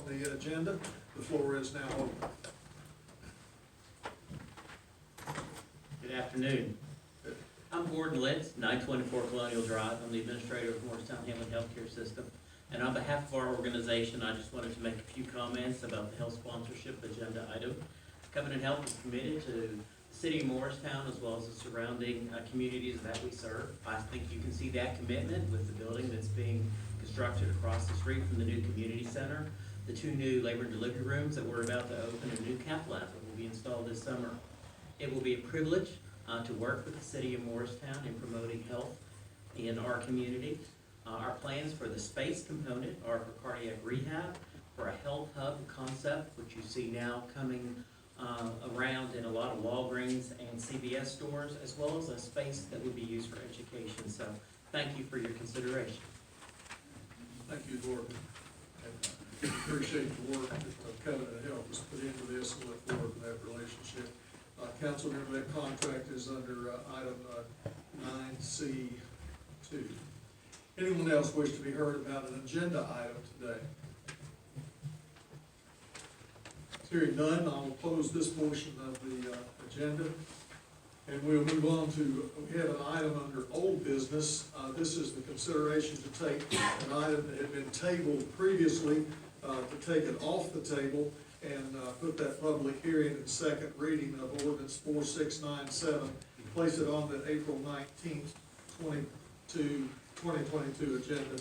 on the agenda. The floor is now open. Good afternoon. I'm Gordon Litz, 924 Colonial Drive. I'm the administrator of Morristown Tn Healthcare System. And on behalf of our organization, I just wanted to make a few comments about the health sponsorship agenda item. Covenant Health is committed to the city of Morristown as well as the surrounding communities that we serve. I think you can see that commitment with the building that's being constructed across the street from the new community center, the 2 new labor and delivery rooms that we're about to open, a new cath lab that will be installed this summer. It will be a privilege to work with the city of Morristown in promoting health in our community. Our plans for the space component are for cardiac rehab, for a health hub concept, which you see now coming around in a lot of Walgreens and CVS stores, as well as a space that would be used for education. So thank you for your consideration. Thank you, Gordon. And appreciate the work that Covenant Health has put into this and look forward to that relationship. Council, remember that contract is under item 9C2. Anyone else wish to be heard about an agenda item today? Hearing none, I will close this portion of the agenda. And we'll move on to, we have an item under old business. This is the consideration to take an item that had been tabled previously, to take it off the table and put that public hearing and second reading of ordinance 4697, place it on the April 19th, 2022 agenda.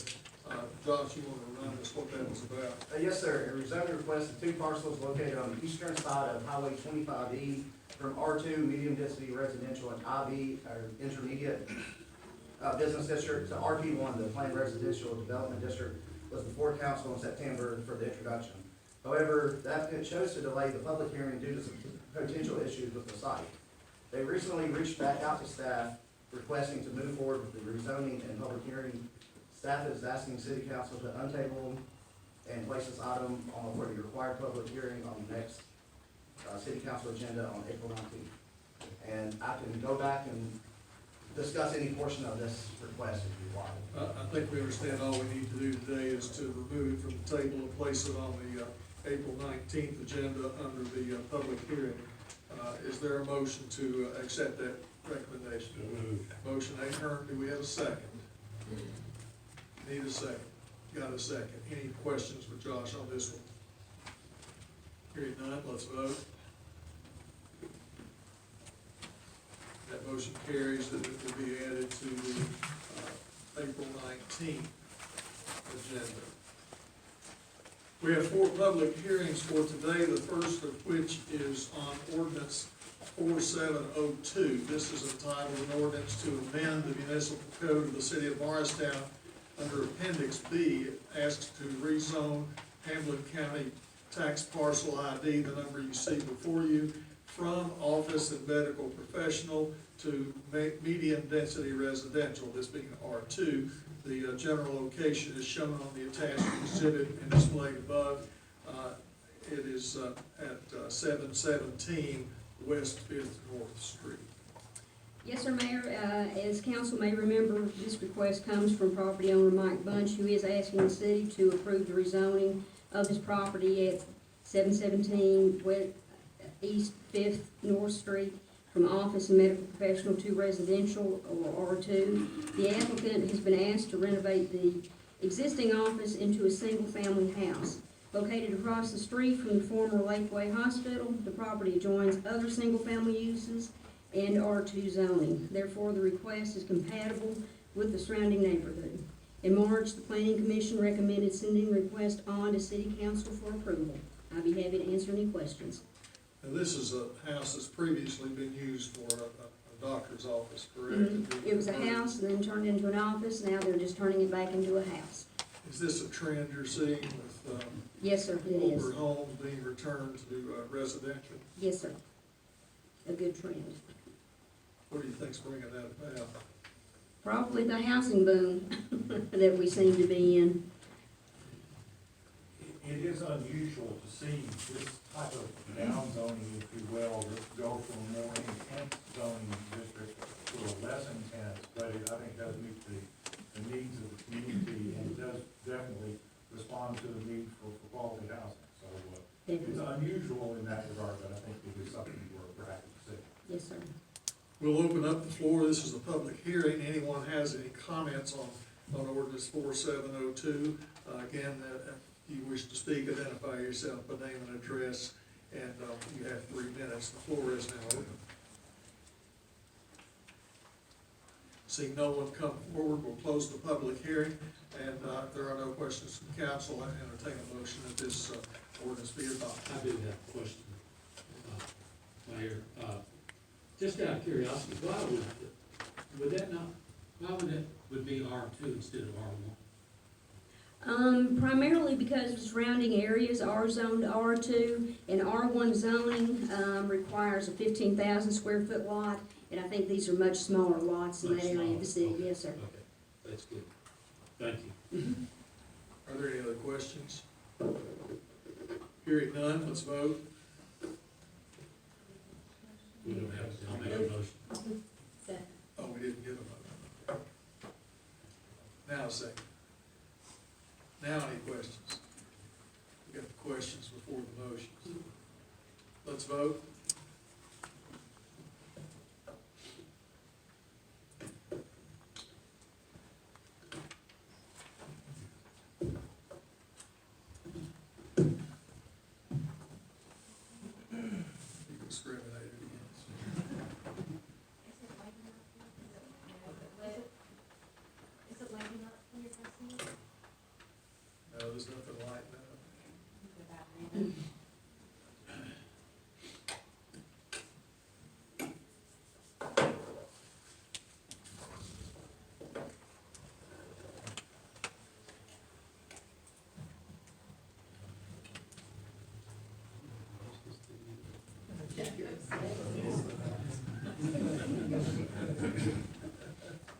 Josh, you want to remind us what that was about? Yes, sir. A rezoning request of 2 parcels located on the eastern side of Highway 25E from R2 medium density residential and IV, or intermediate business district, to RP1, the planned residential development district, was before council in September for the introduction. However, the applicant chose to delay the public hearing due to some potential issues with the site. They recently reached back out to staff requesting to move forward with the rezoning and public hearing. Staff is asking city council to untable and place this item on for the required public hearing on the next city council agenda on April 19th. And I can go back and discuss any portion of this request if you want. I think we understand all we need to do today is to remove it from the table and place it on the April 19th agenda under the public hearing. Is there a motion to accept that recommendation? Motion Ahern, do we have a second? Need a second. Got a second. Any questions for Josh on this one? Hearing none, let's vote. That motion carries, that it will be added to the April 19th agenda. We have 4 public hearings for today, the first of which is on ordinance 4702. This is entitled an ordinance to amend the municipal code of the city of Morristown under Appendix B. It asks to rezone Hamlin County tax parcel ID, the number you see before you, from office and medical professional to medium density residential, this being R2. The general location is shown on the attached exhibit and displayed above. It is at 717 West 5th North Street. Yes, sir, Mayor. As council may remember, this request comes from property owner Mike Bunch, who is asking the city to approve the rezoning of his property at 717 East 5th North Street from office and medical professional to residential, or R2. The applicant has been asked to renovate the existing office into a single-family house. Located across the street from the former Lakeway Hospital, the property adjoins other single-family uses and R2 zoning. Therefore, the request is compatible with the surrounding neighborhood. In March, the Planning Commission recommended sending the request on to City Council for approval. I'd be happy to answer any questions. Now, this is a house that's previously been used for a doctor's office, correct? Mm-hmm. It was a house and then turned into an office. Now they're just turning it back into a house. Is this a trend you're seeing with Yes, sir, it is. older homes being returned to residential? Yes, sir. A good trend. What do you think's bringing that about? Probably the housing boom that we seem to be in. It is unusual to see this type of down zoning, if you will, go from a more intense zoning district to a less intense, but it, I think, does meet the needs of the community, and it does definitely respond to the need for quality housing. It's definitely. unusual in that regard, but I think it is something we're happy to see. Yes, sir. We'll open up the floor. This is a public hearing. Anyone has any comments on ordinance 4702? Again, if you wish to speak, identify yourself by name and address, and you have 3 minutes. The floor is now open. Seeing no one come forward, we'll close the public hearing, and if there are no questions from council, I entertain a motion that this ordinance be adopted. I do have a question, Mayor. Just out of curiosity, why would that not, why would that would be R2 instead of R1? Primarily because the surrounding areas are zoned R2, and R1 zoning, requires a 15,000 square foot lot, and I think these are much smaller lots in Much that area of the city, smaller, okay. yes, sir. Okay, that's good. Thank you. Are there any other questions? Hearing none, let's vote. We don't have to, I'll make a motion. Oh, we didn't give a vote. Now a second. Now any questions? We got the questions before the motions. Let's vote. You discriminated against. Is it lighting up when you're pressing it? No, there's nothing like that.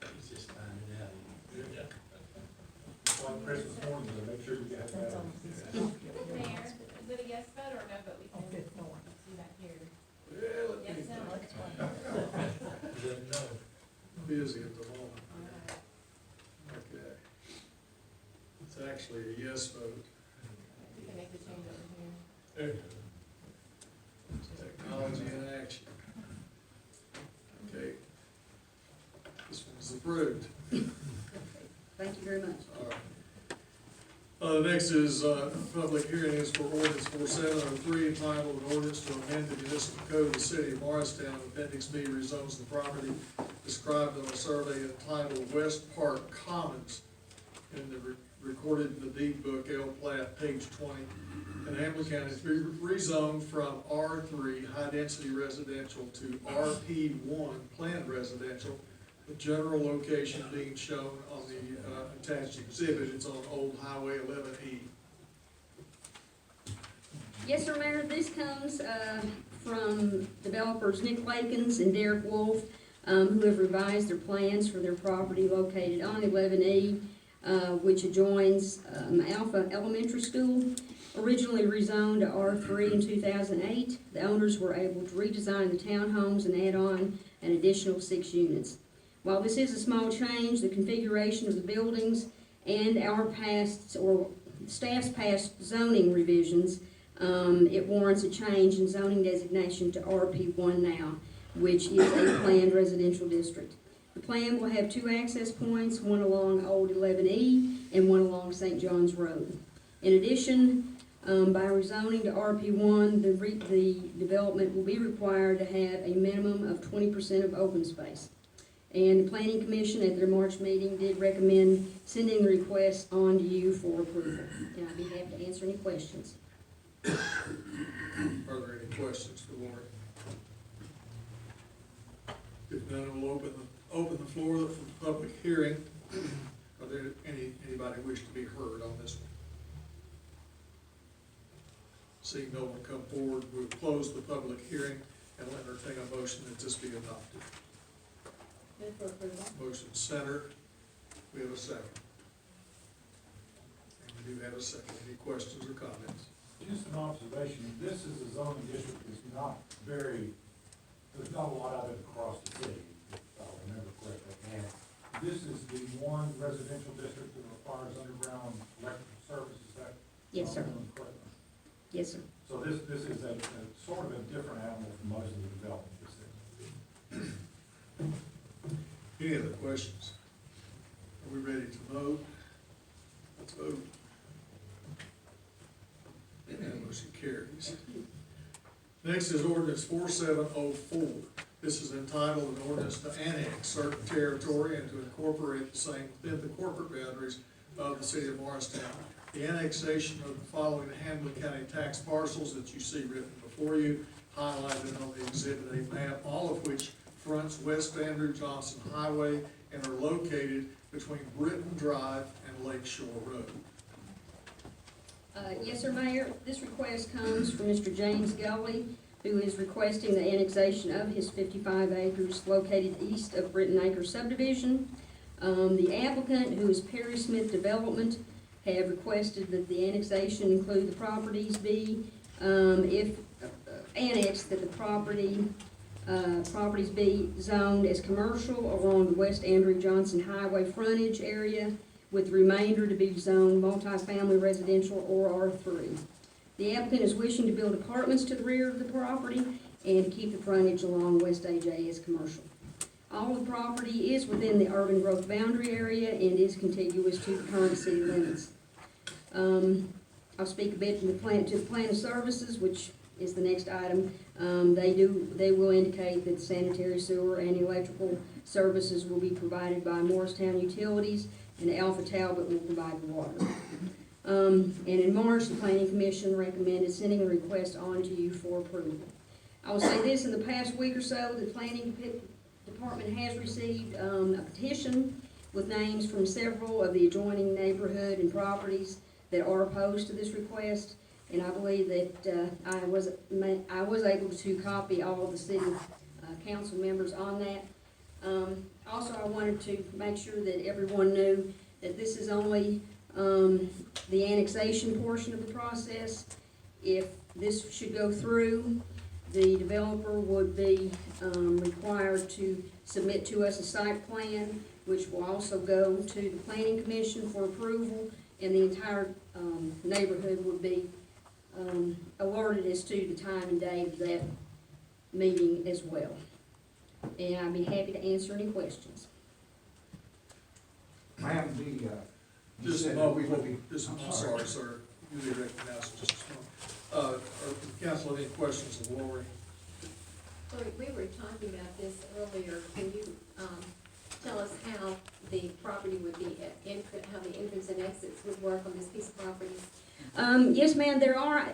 Let's just find it out. It's like Christmas morning, so make sure you get that. Mayor, is it a yes vote or no vote? We can see that here. Yeah, let me Yes, no. think. Busy at the moment. Okay. It's actually a yes vote. We can make the change over here. There you go. Technology in action. Okay. This one's approved. Thank you very much. All right. Next is, public hearing is for ordinance 4703, entitled an ordinance to amend the municipal code of the city of Morristown. Appendix B rezones the property described on a survey entitled West Park Commons in the recorded in the deed book, L plat, page 20. In Hamilton County, to be rezoned from R3, high-density residential, to RP1, planned residential, the general location being shown on the attached exhibit. It's on Old Highway 11E. Yes, sir, Mayor, this comes from developers Nick Lakins and Derek Wolf, who have revised their plans for their property located on 11E, which adjoins Alpha Elementary School. Originally rezoned to R3 in 2008, the owners were able to redesign the townhomes and add on an additional 6 units. While this is a small change, the configuration of the buildings and our past, or staff's past zoning revisions, it warrants a change in zoning designation to RP1 now, which is a planned residential district. The plan will have 2 access points, one along Old 11E and one along St. John's Road. In addition, by rezoning to RP1, the development will be required to have a minimum of 20% of open space. And the Planning Commission at their March meeting did recommend sending the request on to you for approval. And I'd be happy to answer any questions. Are there any questions for Lori? If none, we'll open the floor for the public hearing. Are there anybody wish to be heard on this one? Seeing no one come forward, we'll close the public hearing and will entertain a motion that this be adopted. Move for approval. Motion centered. We have a second. And we do have a second. Any questions or comments? Just an observation, this is a zoning district that's not very, there's not a lot of it across the city, if I remember correctly. And this is the one residential district that requires underground electrical services, that? Yes, sir. Correct. Yes, sir. So So this is a sort of a different animal from most of the development that's there. Any other questions? Are we ready to vote? Let's vote. And motion carries. Next is ordinance 4704. This is entitled an ordinance to annex certain territory and to incorporate the same within the corporate boundaries of the city of Morristown. The annexation of the following Hamilton County tax parcels that you see written before you, highlighted on the Exhibit A map, all of which fronts West Andrew Johnson Highway and are located between Britton Drive and Lake Shore Road. Yes, sir, Mayor. This request comes from Mr. James Gully, who is requesting the annexation of his 55 acres located east of Britton Acre subdivision. The applicant, who is Perry Smith Development, have requested that the annexation include the properties be, if annexed, that the properties be zoned as commercial along the West Andrew Johnson Highway frontage area, with the remainder to be zoned multifamily residential or R3. The applicant is wishing to build apartments to the rear of the property and keep the frontage along West AJ as commercial. All of the property is within the urban growth boundary area and is contiguous to the current city limits. I'll speak a bit to the plan of services, which is the next item. They will indicate that sanitary, sewer, and electrical services will be provided by Morristown Utilities, and Alpha Talbot will provide the water. And in March, the Planning Commission recommended sending a request on to you for approval. I will say this, in the past week or so, the Planning Department has received a petition with names from several of the adjoining neighborhood and properties that are opposed to this request, and I believe that I was able to copy all of the city council members on that. Also, I wanted to make sure that everyone knew that this is only the annexation portion of the process. If this should go through, the developer would be required to submit to us a site plan, which will also go to the Planning Commission for approval, and the entire neighborhood would be alerted as to the time and date of that meeting as well. And I'd be happy to answer any questions. Ma'am, you Just a said that we moment, would be. I'm sorry, sir. You need to recognize just a moment. Council, have any questions of Lori? Lori, we were talking about this earlier. Can you tell us how the property would be, how the entrance and exits would work on this piece of property? Yes, ma'am, there are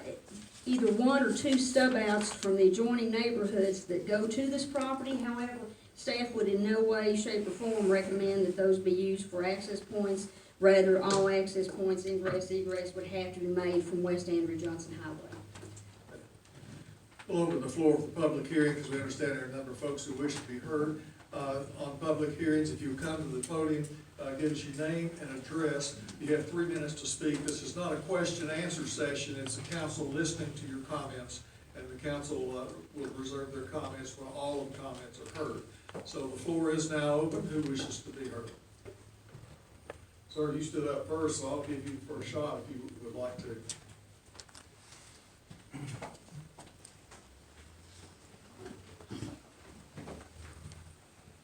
either one or two stub outs from the adjoining neighborhoods that go to this property. However, staff would in no way, shape, or form recommend that those be used for access points. Rather, all access points, ingress, egress, would have to be made from West Andrew Johnson Highway. We'll open the floor for public hearing, because we understand there are a number of folks who wish to be heard on public hearings. If you come to the podium, give us your name and address. You have 3 minutes to speak. This is not a question-answer session. It's the council listening to your comments, and the council will reserve their comments when all of the comments are heard. So the floor is now open. Who wishes to be heard? Sir, you stood up first, so I'll give you the first shot if you would like to.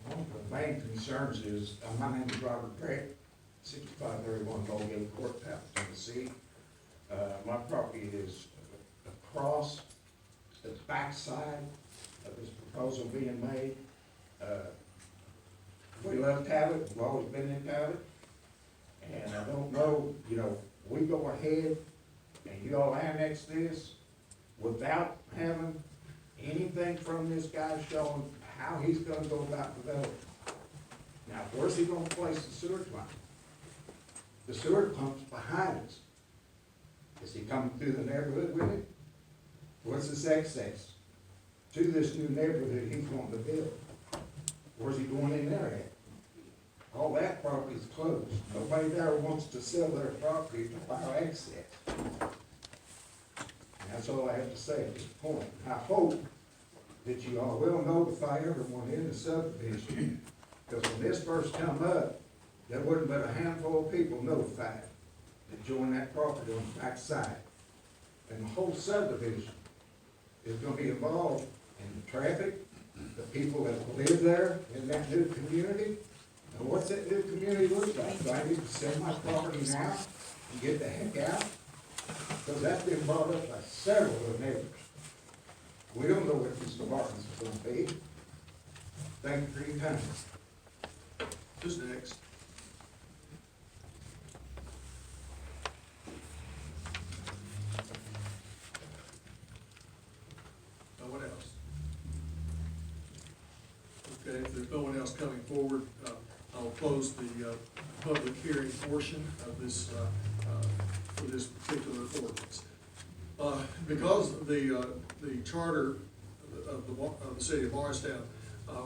One of the main concerns is, my name is Robert Gregg, 6531 Bowgate Courthouse, Tennessee. My property is across the backside of this proposal being made. We love Tabit, we've always been in Tabit. And I don't know, we go ahead and you all annex this without having anything from this guy showing how he's gonna go about developing. Now, where's he gonna place the sewer plant? The sewer pump's behind us. Is he coming through the neighborhood with it? What's his access to this new neighborhood he's wanting to build? Where's he going in there at? All that property is closed. Nobody there wants to sell their property to fire access. And that's all I have to say at this point. I hope that you all will notify everyone in the subdivision, because when this first come up, there wasn't but a handful of people notified to join that property on the back side. and the whole subdivision is gonna be involved in the traffic, the people that live there in that new community. And what's that new community look like? Do I need to sell my property now and get the heck out? Because that's been brought up by several of the neighbors. We don't know what these apartments are gonna be. Thank you for your time. Who's next? No one else? Okay, if there's no one else coming forward, I'll close the public hearing portion of this, for this particular ordinance. Because the charter of the city of Morristown,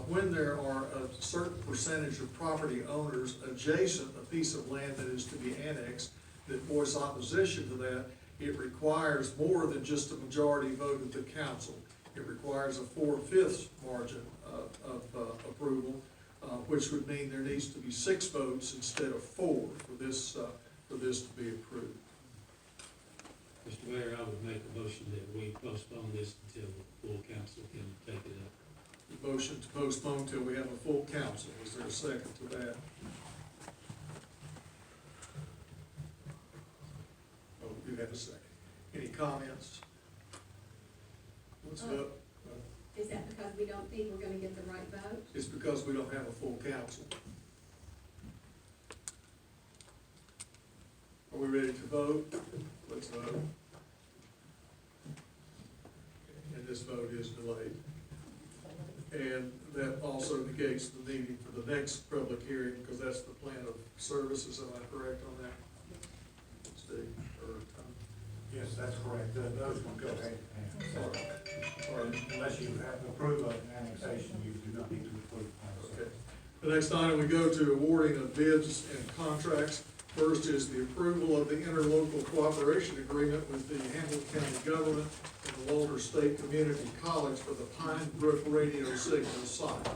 when there are a certain percentage of property owners adjacent a piece of land that is to be annexed that voice opposition to that, it requires more than just a majority vote of the council. It requires a 4/5 margin of approval, which would mean there needs to be 6 votes instead of 4 for this to be approved. Mr. Mayor, I would make a motion that we postpone this until the full council can take it up. The motion to postpone till we have a full council. Is there a second to that? Oh, we do have a second. Any comments? What's up? Is that because we don't think we're gonna get the right vote? It's because we don't have a full council. Are we ready to vote? Let's vote. And this vote is delayed. And that also negates the needing for the next public hearing, because that's the plan of services. Am I correct on that? Steve, or Tom? Yes, that's correct. Those will go ahead All right. unless you have to approve an annexation, you do not need to approve. Okay. The next item, we go to awarding of bids and contracts. First is the approval of the interlocal cooperation agreement with the Hamilton County government and the Walter State Community College for the Pine Brook radio signal site.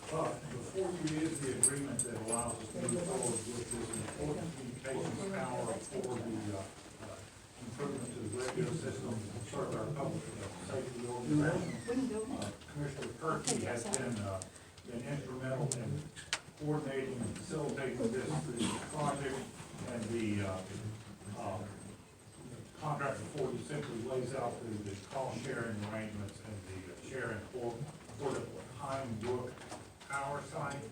Before you is the agreement that allows us to move forward with this important communications power for the improvement to the radio system and serve our public safety organization. Commissioner Perkey has been instrumental in coordinating and facilitating this project, and the contract before you simply lays out the cost sharing arrangements and the sharing for the Pine Brook power site.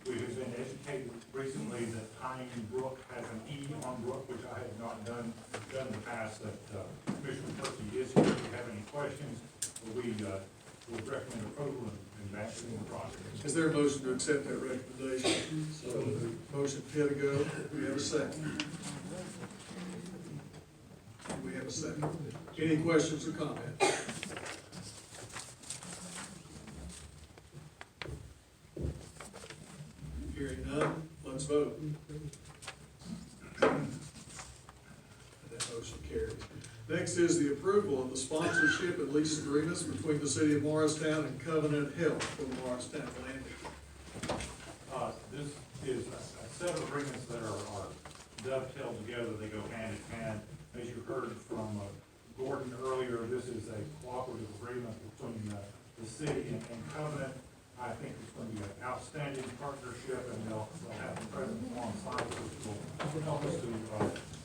We have been educated recently that Pine Brook has an E on Brook, which I have not done in the past, that Commissioner Perkey is here. If you have any questions, we would recommend approval and advancing the process. Is there a motion to accept that recommendation? So, motion Pittigo, do we have a second? Do we have a second? Any questions or comments? Hearing none, let's vote. And that motion carries. Next is the approval of the sponsorship and lease agreements between the city of Morristown and Covenant Health for the Morristown landing. This is a set of agreements that are dovetailed together, they go hand in hand. As you heard from Gordon earlier, this is a cooperative agreement between the city and Covenant. I think it's going to be an outstanding partnership, and they'll have the presence on site, which will help us to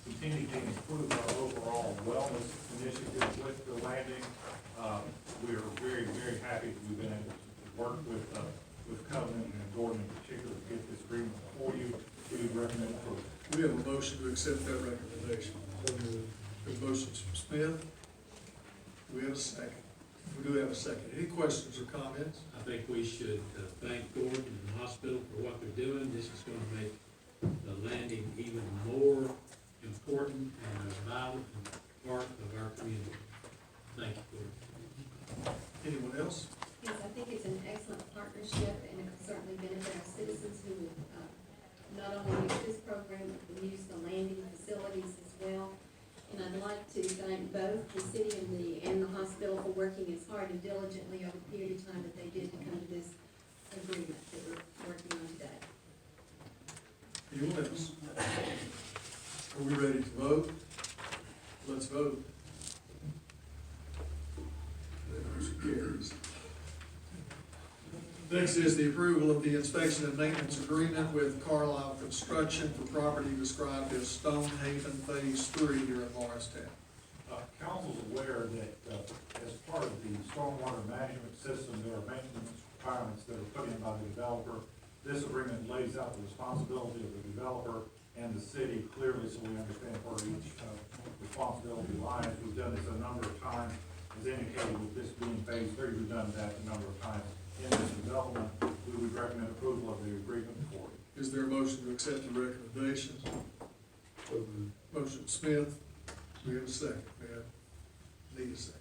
continue to improve our overall wellness initiative with the landing. We are very, very happy that we've been able to work with Covenant and Gordon in particular to get this agreement for you. We recommend approval. We have a motion to accept that recommendation. There's a motion from Smith. Do we have a second? We do have a second. Any questions or comments? I think we should thank Gordon and the hospital for what they're doing. This is gonna make the landing even more important and a vital part of our community. Thank you, Gordon. Anyone else? Yes, I think it's an excellent partnership, and it will certainly benefit our citizens who will not only use this program, but will use the landing facilities as well. And I'd like to thank both the city and the hospital for working as hard and diligently over the period of time that they did to come to this agreement that we're working on today. Anyone else? Are we ready to vote? Let's vote. carries. Next is the approval of the inspection and maintenance agreement with Carlisle Construction for property described as Stonehaven Phase 3 here in Morristown. Council's aware that, as part of the stormwater management system, there are maintenance requirements that are put in by the developer. This agreement lays out the responsibility of the developer and the city clearly, so we understand where each, responsibility lies. We've done this a number of times, as indicated with this being phase 3, we've done that a number of times in this development. We would recommend approval of the agreement for you. Is there a motion to accept the recommendations? Motion Smith, we have a second. We have, need a second.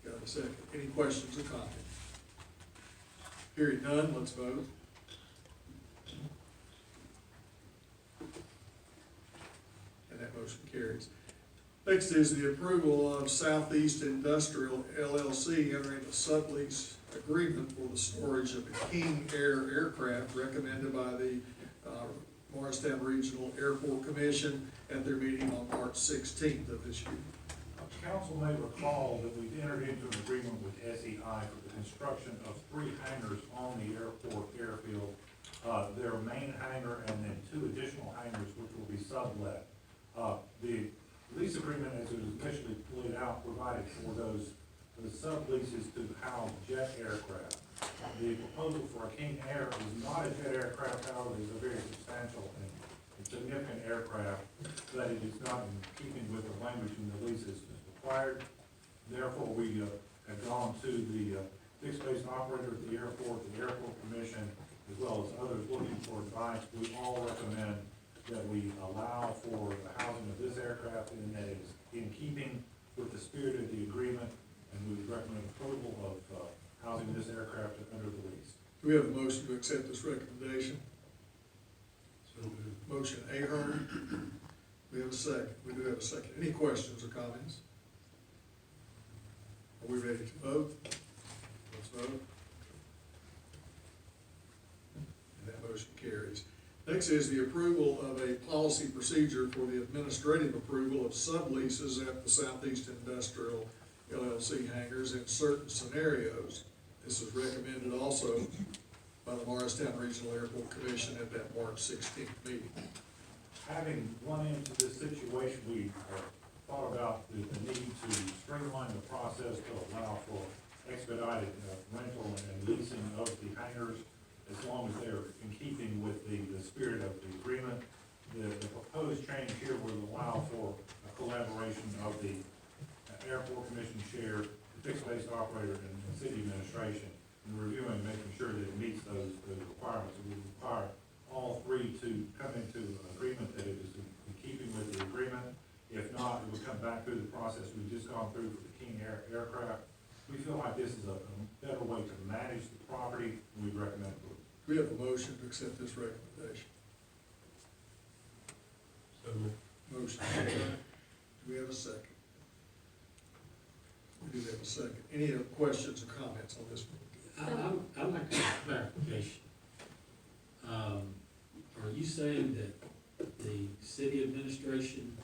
Got a second. Any questions or comments? Hearing none, let's vote. And that motion carries. Next is the approval of Southeast Industrial LLC entering a sublease agreement for the storage of the King Air aircraft recommended by the Morristown Regional Airport Commission at their meeting on March 16th of this year. Council may recall that we've entered into an agreement with SEI for the construction of 3 hangars on the airport airfield. Their main hangar and then 2 additional hangars which will be sublet. The lease agreement, as it was initially laid out, provided for those subleases to house jet aircraft. The proposal for a King Air is not a jet aircraft, however, it is a very substantial and significant aircraft, that it is not in keeping with the language in the leases as required. Therefore, we have gone to the fixed base operator at the airport commission, as well as others looking for advice. We all recommend that we allow for the housing of this aircraft and that it is in keeping with the spirit of the agreement, and we would recommend approval of housing this aircraft under the lease. Do we have a motion to accept this recommendation? So moved. Motion Ahern. We have a second. We do have a second. Any questions or comments? Are we ready to vote? Let's vote. And that motion carries. Next is the approval of a policy procedure for the administrative approval of subleases at the Southeast Industrial LLC hangars in certain scenarios. This is recommended also by the Morristown Regional Airport Commission at that March 16th meeting. Having run into this situation, we thought about the need to streamline the process to allow for expedited rental and leasing of the hangars, as long as they're in keeping with the spirit of the agreement. The proposed change here would allow for a collaboration of the airport commission chair, the fixed base operator, and city administration in reviewing and making sure that it meets those requirements. We require all 3 to come into an agreement that it is in keeping with the agreement. If not, it would come back through the process we've just gone through for the King Air aircraft. We feel like this is a better way to manage the property, and we recommend it. We have a motion to accept this recommendation. So moved. Motion. Do we have a second? We do have a second. Any other questions or comments on this one? I'd like to have clarification. Are you saying that the city administration,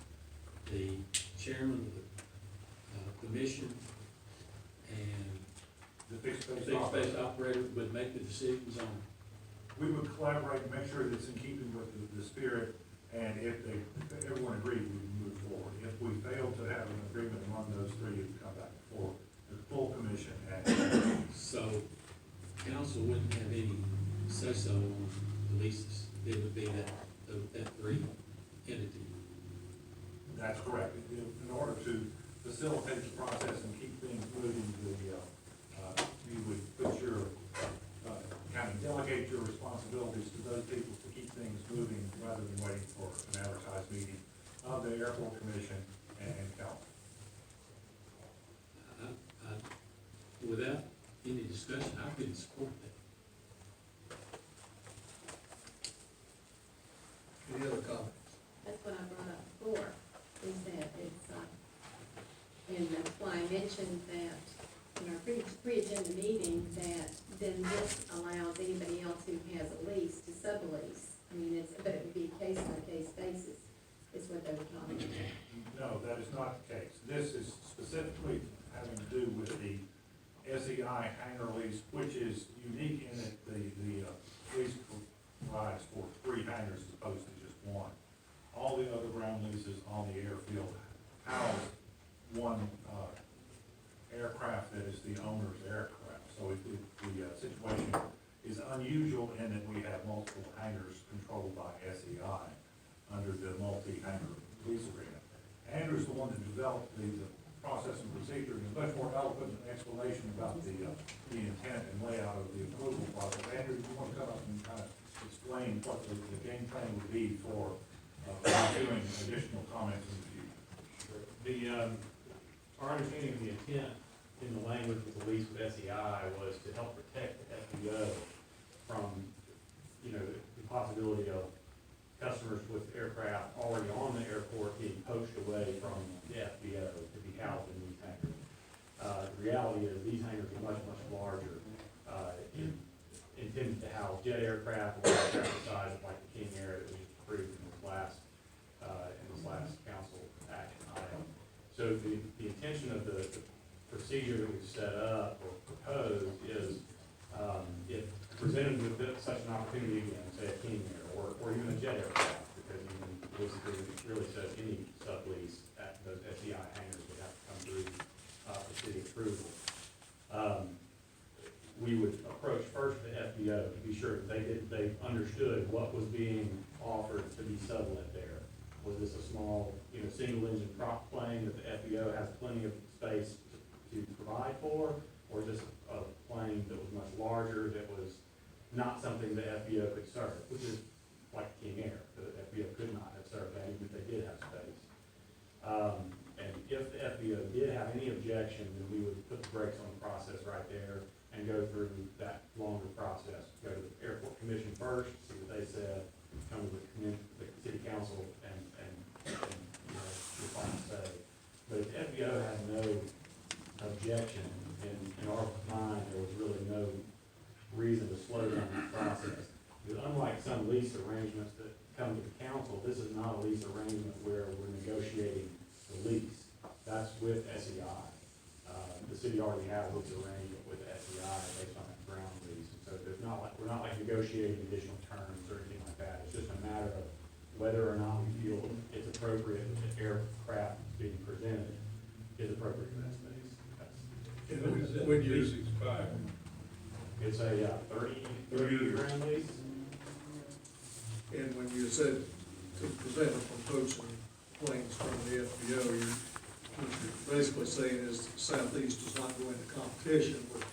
the chairman of the commission, and The fixed base fixed base operator, operator would make the decisions on? we would collaborate and make sure that it's in keeping with the spirit, and if everyone agreed, we would move forward. If we fail to have an agreement among those 3, it would come back before the full commission. And So council wouldn't have any say-so on the leases. It would be that 3 entity. that's correct. In order to facilitate the process and keep things moving, you would put your, kind of delegate your responsibilities to those people to keep things moving rather than waiting for an advertised meeting of the airport commission and council. Without any discussion, I couldn't support that. Any other comments? That's what I brought up before, is that it's, and that's why I mentioned that in our pre-agenda meeting, that then this allows anybody else who has a lease to sublease. I mean, but it would be case-by-case basis, is what they were talking about. No, that is not the case. This is specifically having to do with the SEI hangar lease, which is unique in that the lease provides for 3 hangars as opposed to just 1. All the other ground leases on the airfield house one aircraft that is the owner's aircraft. So the situation is unusual in that we have multiple hangars controlled by SEI under the multi-hangar lease agreement. Andrew's the one that developed the process and procedure, and is much more eloquent in explanation about the intent and layout of the approval process. Andrew, do you want to come up and kind of explain what the game plan would be for doing additional comments in the future? Our understanding of the intent in the language of the lease with SEI was to help protect the FBO from, the possibility of customers with aircraft already on the airport being poached away from the FBO to be housed in these hangars. The reality is these hangars are much, much larger, intended to house jet aircraft, or aircraft the size of like the King Air that we approved in this last council action item. So the intention of the procedure that we've set up or proposed is, if presented with such an opportunity again, say a King Air or even a jet aircraft, because even this agreement really says any sublease at those SEI hangars would have to come through for city approval. We would approach first the FBO to be sure that they understood what was being offered to be sublet there. Was this a small, single engine prop plane that the FBO has plenty of space to provide for? Or is this a plane that was much larger, that was not something the FBO could serve, which is like King Air. The FBO could not have served that even if they did have space. And if the FBO did have any objection, then we would put the brakes on the process right there and go through that longer process. Go to the airport commission first, see what they said, come to the city council and your final say. But if the FBO had no objection, in our mind, there was really no reason to slow down the process. Because unlike some lease arrangements that come to the council, this is not a lease arrangement where we're negotiating the lease. That's with SEI. The city already has a lease arrangement with SEI based on that ground lease. And so we're not like negotiating additional terms or anything like that. It's just a matter of whether or not we feel it's appropriate that the aircraft being presented is appropriate for that space. When you expire? It's a 30-year ground lease. And when you said to prevent them from poaching planes from the FBO, what you're basically saying is Southeast does not go into competition with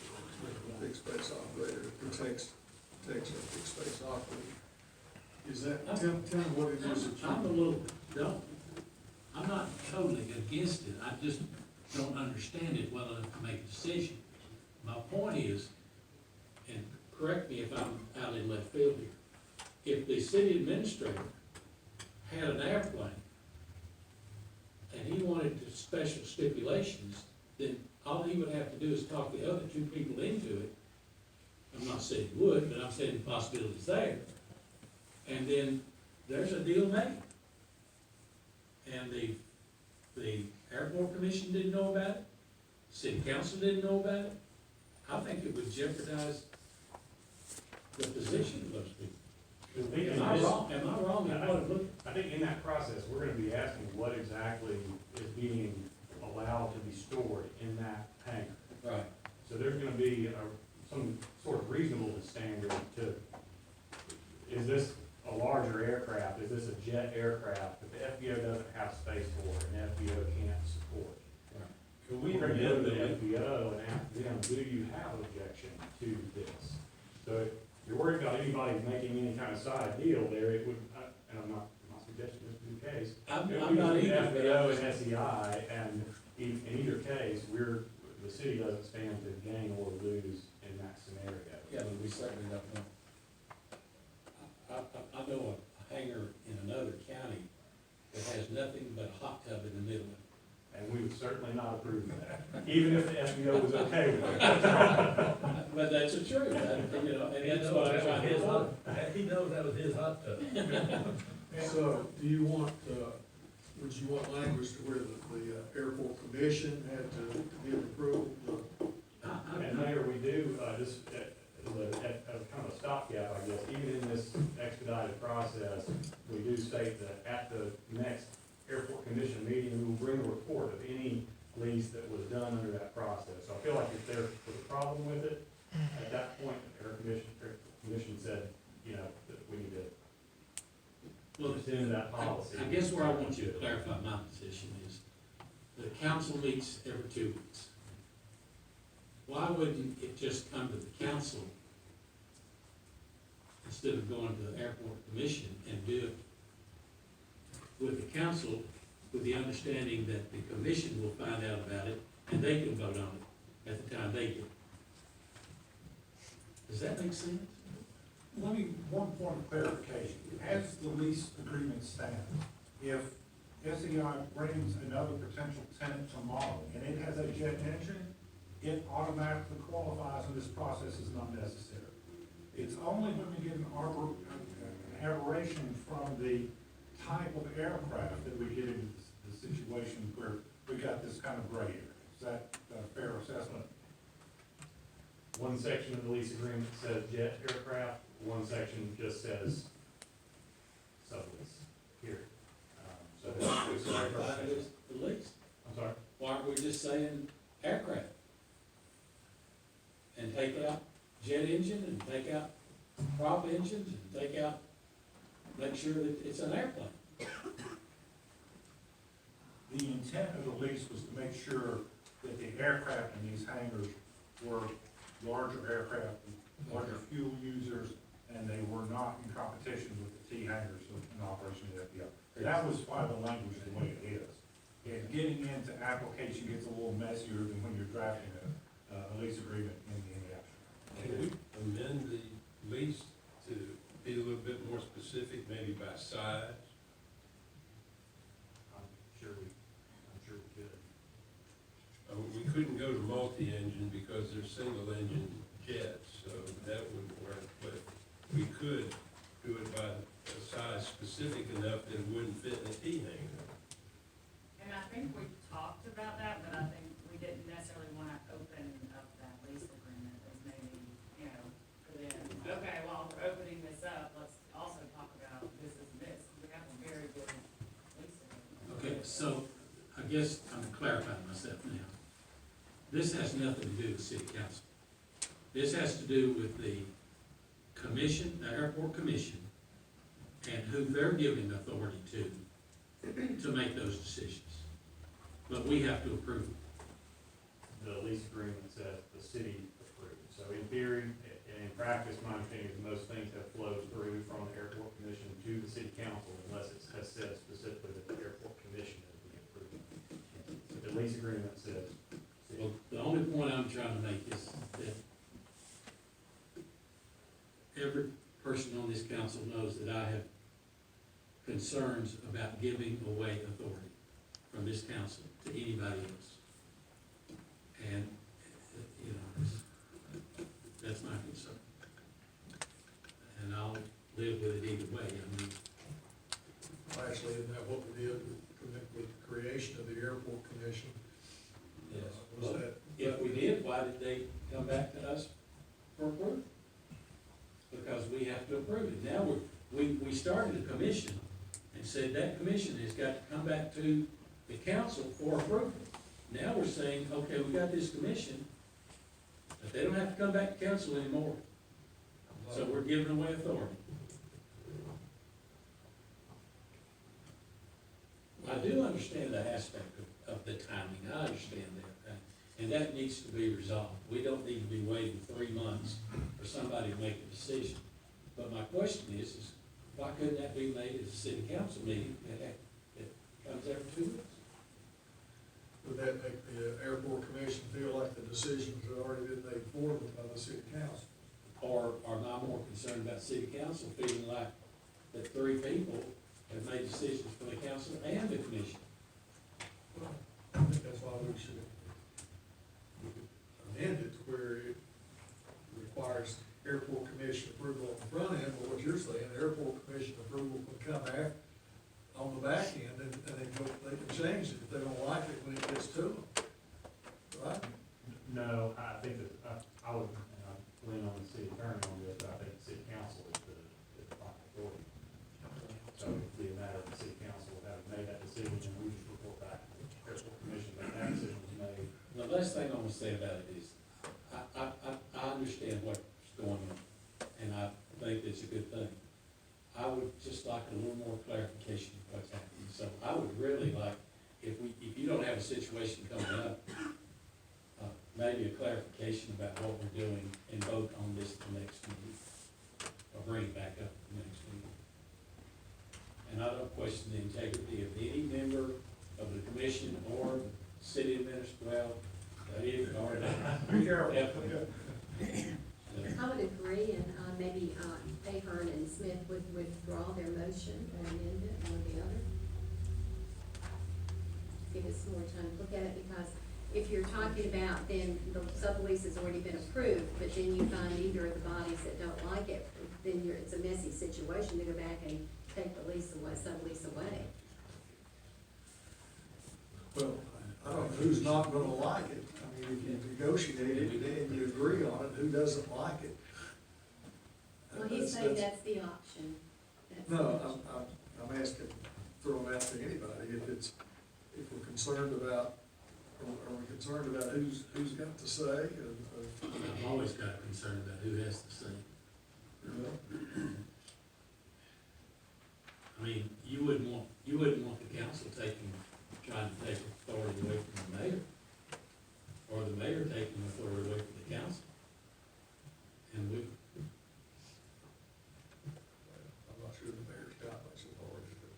the fixed base operator. It protects a fixed base operator. Is that, tell me what it is that I'm not totally against it, I just don't understand it well enough to make a decision. My point is, and correct me if I'm out in left field here, if the city administrator had an airplane and he wanted special stipulations, then all he would have to do is talk the other 2 people into it. I'm not saying he would, but I'm saying the possibility is there. And then there's a deal made. And the airport commission didn't know about it, city council didn't know about it. I think it would jeopardize the position of those people. Am I wrong in what I'm looking? I think in that process, we're gonna be asking what exactly is being allowed to be stored in that hangar. Right. So there's gonna be some sort of reasonableness standard to, is this a larger aircraft, is this a jet aircraft that the FBO doesn't have space for and FBO can't support? Can We're gonna go to the FBO and ask them, do you have objection to this? So if you're worried about anybody making any kind of side deal there, it would, and I'm not suggesting this to be the case. I'm not either. FBO and SEI, and in either case, the city doesn't stand to gain or lose in that scenario. Yeah, but we certainly don't know. I know a hangar in another county that has nothing but a hot tub in the middle of it. And we would certainly not approve of that, even if the FBO was okay with it. But that's the truth, and that's what I'm trying to do. He knows that was his hot tub. So, do you want, would you want language to where the airport commission had to give approval? And that at the next airport commission meeting, we will bring a report of any lease that was done under that process. So I feel like if there was a problem with it, at that point, the air commission said, you know, that we need to Well, rescind that policy. I guess where I want you to clarify my position is, the council meets every 2 weeks. Why wouldn't it just come to the council instead of going to the airport commission and do it with the council, with the understanding that the commission will find out about it and they can vote on it at the time they get it? Does that make sense? Let me, one point of clarification. As the lease agreement stands, if SEI brings another potential tenant tomorrow and it has a jet engine, it automatically qualifies and this process is not necessary. It's only when we get an aberration from the type of aircraft that we get into the situation where we got this kind of gray area. Is that a fair assessment? One section of the lease agreement says jet aircraft, one section just says sublease, here. So Why not just the lease? I'm sorry? Why aren't we just saying aircraft? And take out jet engine and take out prop engines and take out, make sure that it's an airplane. The intent of the lease was to make sure that the aircraft in these hangars were larger aircraft, larger fuel users, and they were not in competition with the T hangars in operation of the FBO. That was why the language is the way it is. And getting into application gets a little messier than when you're drafting a lease agreement in the action. Can we amend the lease to be a little bit more specific, maybe by size? I'm sure we could. We couldn't go to multi-engine because they're single-engine jets, so that wouldn't work, but we could do it by a size specific enough that it wouldn't fit in a T hangar. And I think we talked about that, but I think we didn't necessarily wanna open up that lease agreement as maybe, you know, for them, okay, well, we're opening this up, let's also talk about this and this, we have a very good lease agreement. Okay, so I guess I'm clarifying myself now. This has nothing to do with city council. This has to do with the commission, the airport commission, and who they're giving authority to make those decisions. But we have to approve it. The lease agreement says the city approved. So in theory, and in practice, my understanding is most things have flowed through from the airport commission to the city council unless it has said specifically that the airport commission has been approved. But the lease agreement says city. Well, the only point I'm trying to make is that every person on this council knows that I have concerns about giving away authority from this council to anybody else. And, you know, that's my concern. And I'll live with it either way. I mean, Well, actually, isn't that what we did with the creation of the airport commission? yes. Was that? If we did, why did they come back to us for approval? Because we have to approve it. Now, we started a commission and said that commission has got to come back to the council for approval. Now we're saying, okay, we got this commission, but they don't have to come back to council anymore. So we're giving away authority. I do understand the aspect of the timing. I understand that. And that needs to be resolved. We don't need to be waiting 3 months for somebody to make a decision. But my question is why couldn't that be made at a city council meeting that comes every 2 weeks? Would that make the airport commission feel like the decisions had already been made for them by the city council? Or am I more concerned about city council feeling like that 3 people have made decisions for the council and the commission? Well, I think that's why we should amend it to where it requires airport commission approval on the front end, but what you're saying, airport commission approval can come after, on the back end, and they can change it if they don't like it when it gets to them, right? No, I think that, I would lean on the city attorney on this, but I think the city council is the final authority. So it'd be a matter of the city last thing I'm gonna say about it is, I understand what's going on, and I think it's a good thing. I would just like a little more clarification of what's happening, so I would really like, if you don't have a situation coming up, maybe a clarification about what we're doing and vote on this at the next meeting, or bring it back up at the next meeting. And I don't question the integrity of any member of the commission or city administrator, well, that is, or that. Be careful. I would agree, and maybe Ahern and Smith would withdraw their motion or amend it, one or the other. Give us more time to look at it, because if you're talking about, then the sublease has already been approved, but then you find either of the bodies that don't like it, then it's a messy situation to go back and take the lease away, sublease away. Well, I don't know who's not gonna like it. I mean, if you negotiate it and you agree on it, who doesn't like it? Well, he's saying that's the option. No, I'm asking, throwing out to anybody, if we're concerned about, are we concerned about who's got to say? I've always got concerned about who has to say. I mean, you wouldn't want the council trying to take authority away from the mayor, or the mayor taking authority away from the council. And I'm not sure the mayor's got much authority, but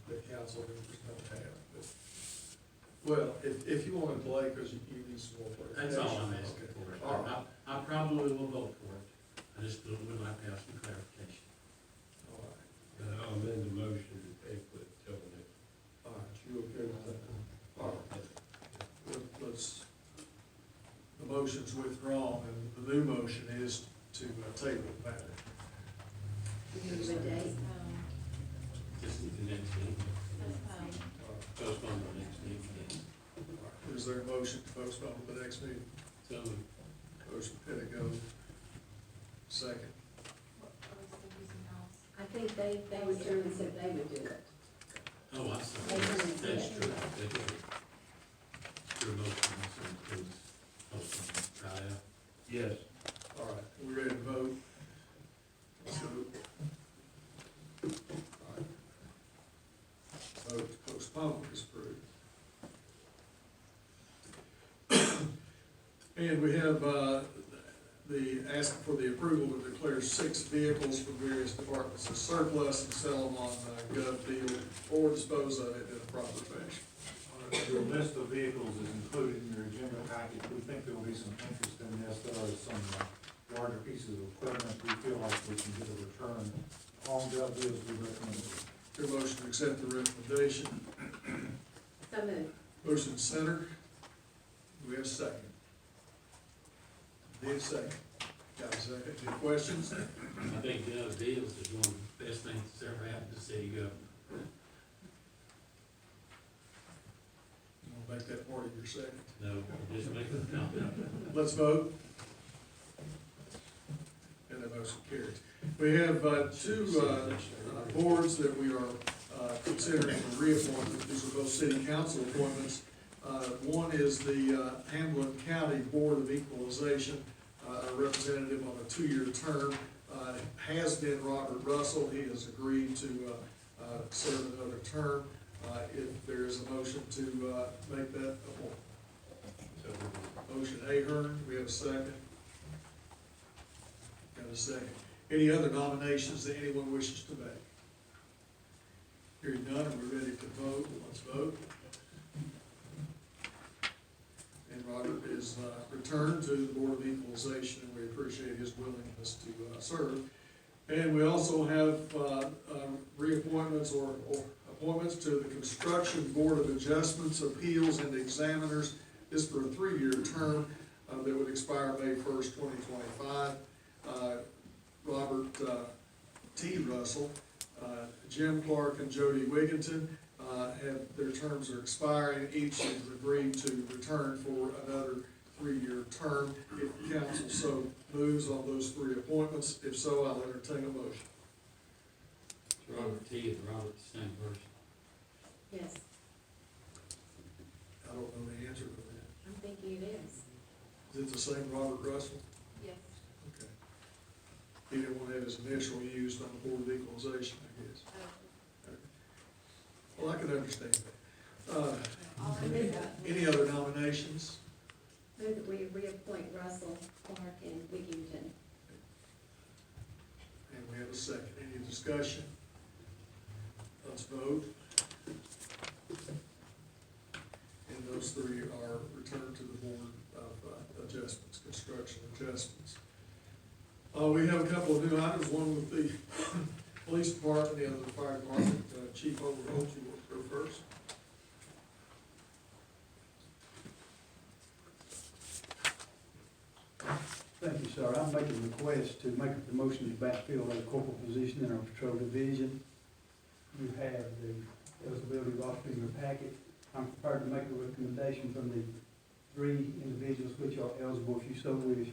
the council members don't have. But, well, if you want to play, because you need some more clarification. that's all I'm asking for. All right. I probably will vote for it. I just would like to have some clarification. All right. And I'll amend the motion to table it till the next. All right, you okay with that? All right. Let's, the motion's withdrawn, and the new motion is to table the matter. Give you a date. Just at the next meeting, postpone the next meeting. All right. Is there a motion to postpone to the next meeting? So, Motion Pittigo, second. I think they were sure and said they would do it. oh, I saw, They that's can- true. Your motion also includes postpone, try out. Yes. All right, we ready to vote? Let's vote. All right. Vote to postpone is approved. And we have, asking for the approval to declare 6 vehicles from various departments as surplus and sell them on gov deal or dispose of it in a proper fashion. Your list of vehicles is included in your agenda packet. We think there will be some interest in this. There are some larger pieces of equipment we feel like we can get a return on gov deals. We recommend it. Your motion to accept the recommendation. So moved. Motion centered. Do we have a second? Need a second. Got a second. Any questions? I think gov deals is one of the best things that's ever happened to city government. You want to make that part of your second? No, just make it count. Let's vote. And the motion carries. We have two boards that we are considering for reappointment. These are both city council appointments. One is the Hamlin County Board of Equalization, a representative on a 2-year term. Has been Robert Russell. He has agreed to serve another term. If there is a motion to make that appointment. Motion Ahern, do we have a second? Got a second. Any other nominations that anyone wishes to make? Hearing none, we're ready to vote. Let's vote. And Robert is returned to the Board of Equalization, and we appreciate his willingness to serve. And we also have reappointments or appointments to the Construction Board of Adjustments, Appeals, and Examiners. This is for a 3-year term that would expire May 1st, 2025. Robert T. Russell, Jim Clark, and Jody Wigginton have their terms are expiring. Each has agreed to return for another 3-year term. If the council so moves on those 3 appointments, if so, I'll entertain a motion. Robert T. and Robert, the same person. Yes, I don't know the answer to that. I'm thinking Is it the same Robert Russell? Yes. Okay. He didn't want to have his initial used on the Board of Equalization, I guess. Well, I can understand that. Any other nominations? Move that we reappoint Russell, Clark, and Wigington. And we have a second. Any discussion? Let's vote. And those three are returned to the Board of Adjustments, Construction Adjustments. We have a couple of new items, one with the police department, the other the fire department. Chief Overholt, you want to go first? Thank you, sir. I'm making a request to make a promotion to backfill a corporal position in our patrol division. You have the eligibility roster in your packet. I'm prepared to make a recommendation from the three individuals which are eligible if you so wish.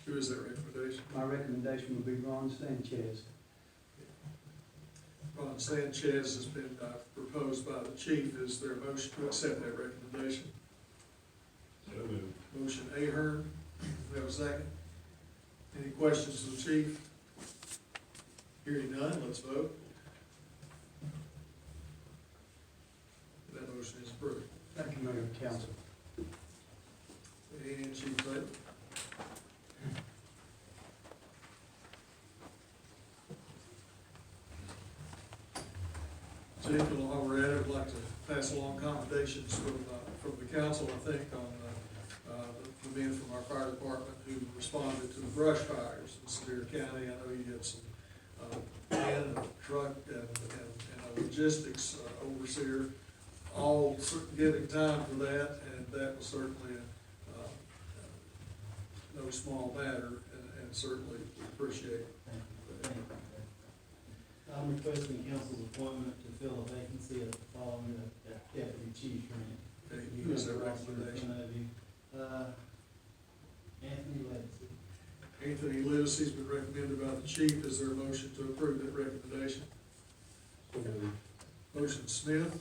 Who is that recommendation? My recommendation would be Ron Sanchez. Ron Sanchez has been proposed by the chief. Is there a motion to accept that recommendation? So moved. Motion Ahern, we have a second. Any questions of the chief? Hearing none, let's vote. That motion is approved. Thank you, Mayor and Council. And Chief Taylor? Chief, and while we're at it, I'd like to pass along commendations from the council, I think, on the men from our fire department who responded to the brush fires in Sevier County. I know you had some man, and a truck, and a logistics overseer, all giving time for that, and that was certainly no small matter, and certainly we appreciate it. I'm requesting council's appointment to fill a vacancy of the following deputy chief rank. Okay, who is that recommendation? Anthony Legacy. Anthony Liddicy's been recommended by the chief. Is there a motion to approve that recommendation? Motion Smith.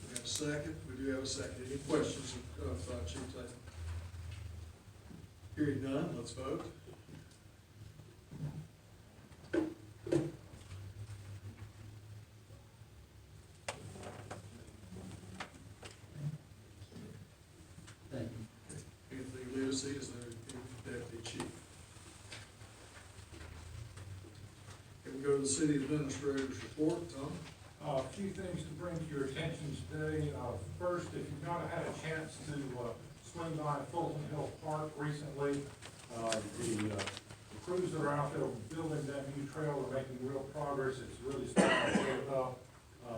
We have a second. We do have a second. Any questions of Chief Taylor? Hearing none, let's vote. Thank you. Anthony Liddicy is the deputy chief. Can we go to the city administrator's report, Tom? A few things to bring to your attention today. First, if you've not had a chance to swing by Fulton Hill Park recently, the crews that are out there building that new trail are making real progress. It's really starting to build up.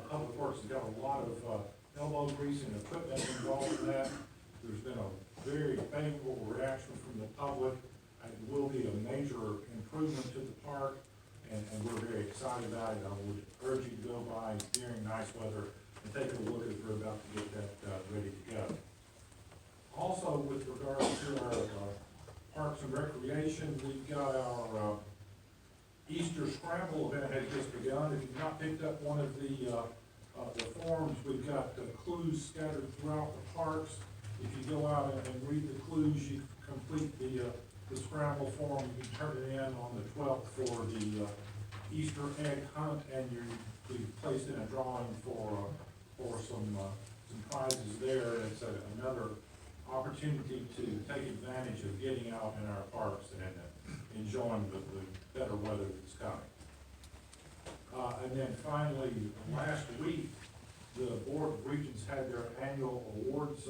Public Works has got a lot of elbow grease and equipment involved in that. There's been a very favorable reaction from the public. It will be a major improvement to the park, and we're very excited about it. I would urge you to go by during nice weather and take a look as we're about to get that ready to go. Also, with regards to our Parks and Recreation, we've got our Easter Scramble event has just begun. If you've not picked up one of the forms, we've got clues scattered throughout the parks. If you go out and read the clues, you complete the scramble form, you can turn it in on the 12th for the Easter egg hunt, and you'll be placed in a drawing for some prizes there. It's another opportunity to take advantage of getting out in our parks and enjoying the better weather that's coming. And then finally, last week, the Board of Regents had their annual awards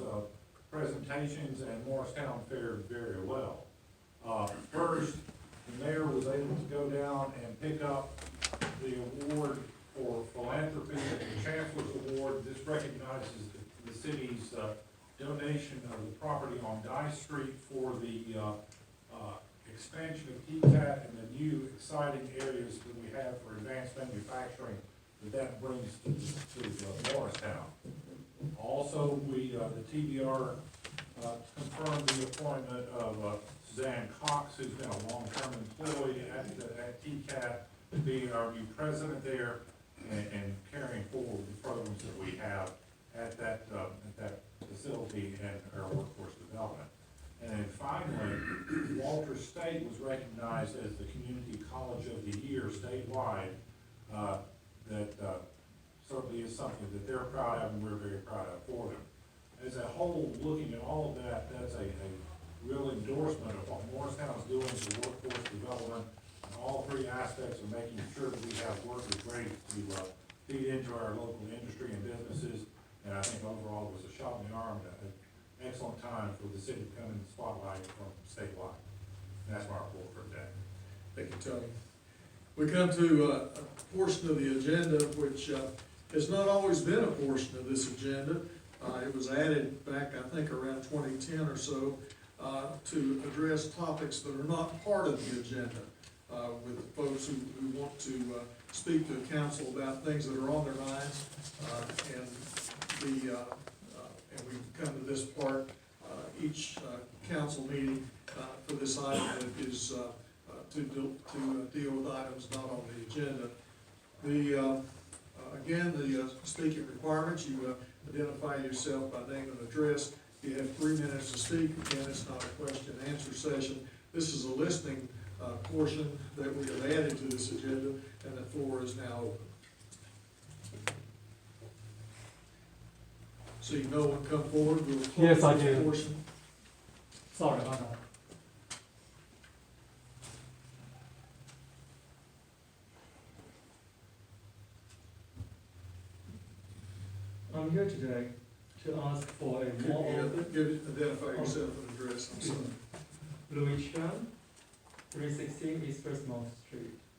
presentations, and Morristown fared very well. First, the mayor was able to go down and pick up the award for philanthropy, the Chancellor's Award. This recognizes the city's donation of the property on Dye Street for the expansion of TCAT and the new exciting areas that we have for advanced manufacturing that brings to Morristown. Also, the TBR confirmed the appointment of Suzanne Cox, who's been a long-term employee at TCAT, to be our new president there and carrying forward the programs that we have at that facility and our workforce development. And then finally, Walter State was recognized as the Community College of the Year statewide. That certainly is something that they're proud of, and we're very proud of for them. As a whole, looking at all of that, that's a real endorsement of what Morristown is doing for workforce development, and all three aspects of making sure that we have workers ready to feed into our local industry and businesses. And I think overall it was a shot in the arm, and an excellent time for the city to come in the spotlight from statewide. And that's my report for today. Thank you, Tony. We come to a portion of the agenda which has not always been a portion of this agenda. It was added back, I think, around 2010 or so, to address topics that are not part of the agenda, with folks who want to speak to the council about things that are on their minds. And we come to this part each council meeting for this item that is to deal with items not on the agenda. Again, the speaking requirements, you identify yourself by name and address. You have 3 minutes to speak. Again, it's not a question and answer session. This is a listening portion that we have added to this agenda, and the floor is now open. See no one come forward, we'll close Yes, I this do. portion. Sorry about that. I'm here today to ask for a Could more you open, identify yourself and address, I'm sorry. Louis Chan, 316 East Westmount Street,